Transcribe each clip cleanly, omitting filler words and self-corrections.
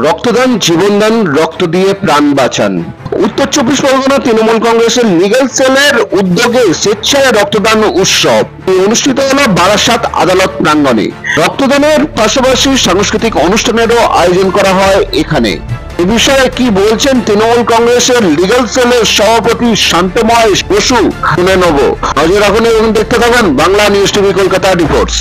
রক্তদান জীবনদান, রক্ত দিয়ে প্রাণ বাঁচান। উত্তর চব্বিশ পরগনা তৃণমূল কংগ্রেসের লিগ্যাল সেলের উদ্যোগে স্বেচ্ছায় রক্তদান উৎসব অনুষ্ঠিত হলো বারাসাত আদালত প্রাঙ্গণে। রক্তদানের পাশাপাশি সাংস্কৃতিক অনুষ্ঠানেরও আয়োজন করা হয় এখানে। এ বিষয়ে কি বলছেন তৃণমূল কংগ্রেসের লিগ্যাল সেলের সভাপতি শান্তময় বসু শুনে নেব। নজর রাখুন এবং দেখতে থাকুন Bangla news TV Kolkata reports.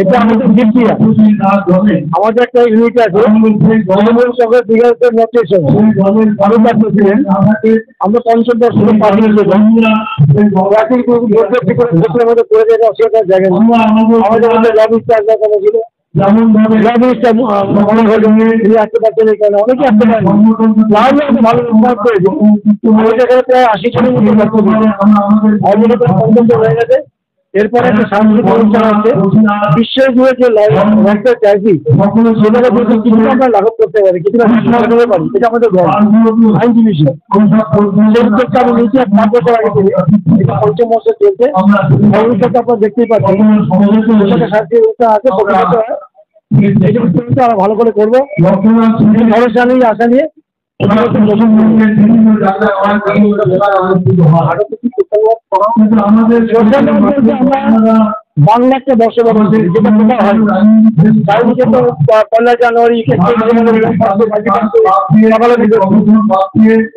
এটা আমাদের আমাদের একটা ইউনিট আছে Trinamool Congress legal cell north east. আমি তার প্রেসিডেন্ট। আমরা 50 বছর পাঠিয়ে আমাদের করে দেওয়া অসুবিধার জায়গা নেই। আমাদের মধ্যে লবি চার্জ দেখানো ছিল, মনে হলো তিনি আসতে পারছেন এই কারণে অনেকে আসতে পারেন। ভালো উন্নয়ন করেছে। আমাদের এখানে প্রায় 80 জনের মধ্যে অলরেডি হয়ে গেছে। এরপরে একটা সাংস্কৃতিক অনুষ্ঠান আছে বিশ্ব জুড়ে যে রক্তের চাইছি সেটাকে বলতে কিছুটা আমরা লাঘব করতে পারি, কিছুটা করতে পারি, এটা আমাদের আইনজীবী সেই উদ্যোগটা আমি নিয়েছি 5 বছর আগে থেকে। এটা 5ম বছর চলছে। ভবিষ্যতে আপনারা দেখতেই পাচ্ছেন সাংস্কৃতিক অনুষ্ঠান আছে, এটা আরো ভালো করে করবো ভরসা নিয়ে আশা নিয়ে। বাংলা একটা বসবাস যেটা কোথাও হয় চারিদিকে তো 1 জানুয়ারি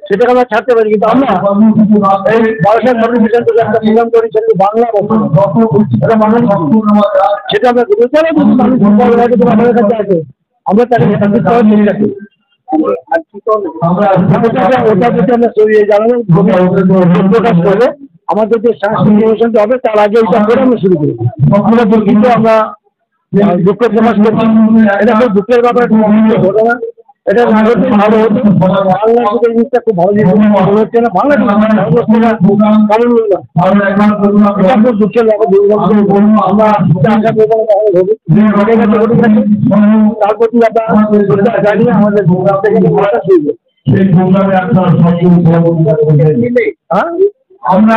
সেটাকে আমরা ছাড়তে পারি, কিন্তু আমরা এই বারাসাত মিশন থেকে একটা প্রোগ্রাম করি সেটা বাংলা সেটা আমরা আমাদের কাছে আছে, আমরা তাকে চেষ্টা করি। আমাদের যে সাংস্কৃতিক অনুষ্ঠানটা হবে তার আগে এটা করে আমরা শুরু করি। আমরা দুঃখিত, আমরা দুঃখ প্রকাশ করছি। এটা খুব দুঃখের ব্যাপার, ঘটনা। এটা না ঘটলে ভালো হতো। বাংলা এই জিনিসটা খুব ভালো মনে হচ্ছে না। বাংলা এটা খুব দুঃখের ব্যাপার। আমরা আশা করবো তার প্রতি আমরা জানিয়ে আমাদের আমরা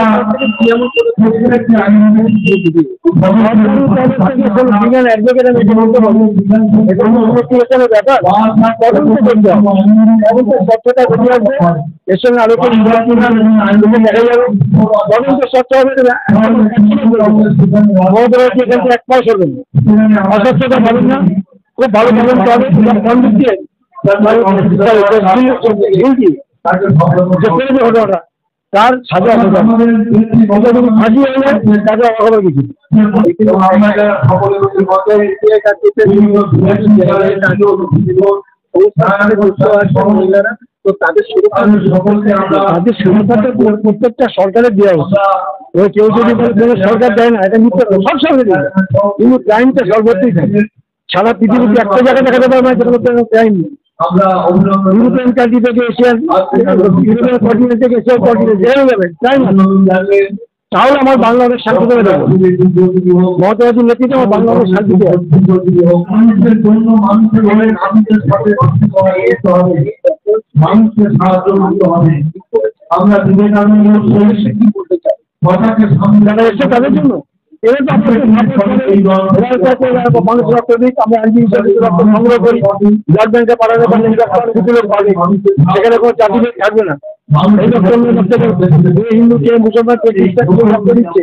এর সঙ্গে আলোচনা দেখা যাবে তদন্ত স্বচ্ছ হবে। এক পাশ হবে অস্বচ্ছতা পাবেন না, খুব ভালো তদন্ত হবে। ঘটনাটা তার সাজা ফাঁসি হলে তাকে অবাক কিছু তাদের সুরক্ষাটা প্রত্যেকটা সরকারের দেওয়া উচিত। কেউ যদি সরকার দেয় না, এটা মিথ্যা, সব সরকার দেয়, কিন্তু ক্রাইমটা সর্বত্রই থাকে। সারা পৃথিবীতে একটা জায়গা দেখাতে পারবে না যেটা ক্রাইম নেই। ইউরোপিয়ান কান্ট্রি থেকে এশিয়ান ইউরোপিয়ান কন্টিনেন্ট থেকে এশিয়ান কন্টিনেন্ট যেখানে যাবেন তাহলে আমার বাংলাদেশ শান্তি করে দেবো। মমতা ব্যানার্জির নেতৃত্বে আমার বাংলাদেশ শান্তি দেবে। তাদের জন্য মানুষ রক্ত দিক, আমরা আইনজীবী রক্ত সংগ্রহ করি, ব্লাড ব্যাংকে পাঠাতে পারলে সেখানে কোনো চাকরি থাকবে না। হিন্দু কে মুসলমান কে রক্ত দিচ্ছে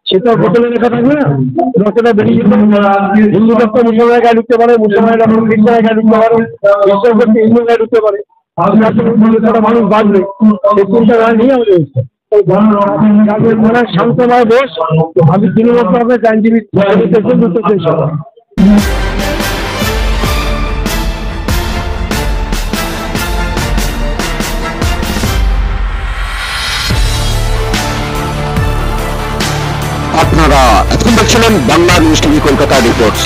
সেটা বোতলে লেখা থাকবে না, রক্তটা বেরিয়ে যেতে। হিন্দু রক্ত মুসলমানের গায়ে ঢুকতে পারে, মুসলমানের রক্ত খ্রিস্টানের গায়ে ঢুকতে পারে, খ্রিস্টান রক্ত হিন্দু গায়ে ঢুকতে পারে। মানুষ বাঁচবে সেই চিন্তাধারা নিয়ে আমাদের শান্তময় বোস। আমি তৃণমূল কংগ্রেস আইনজীবী আপনারা এখন দেখছিলেন Bangla news TV Kolkata reports.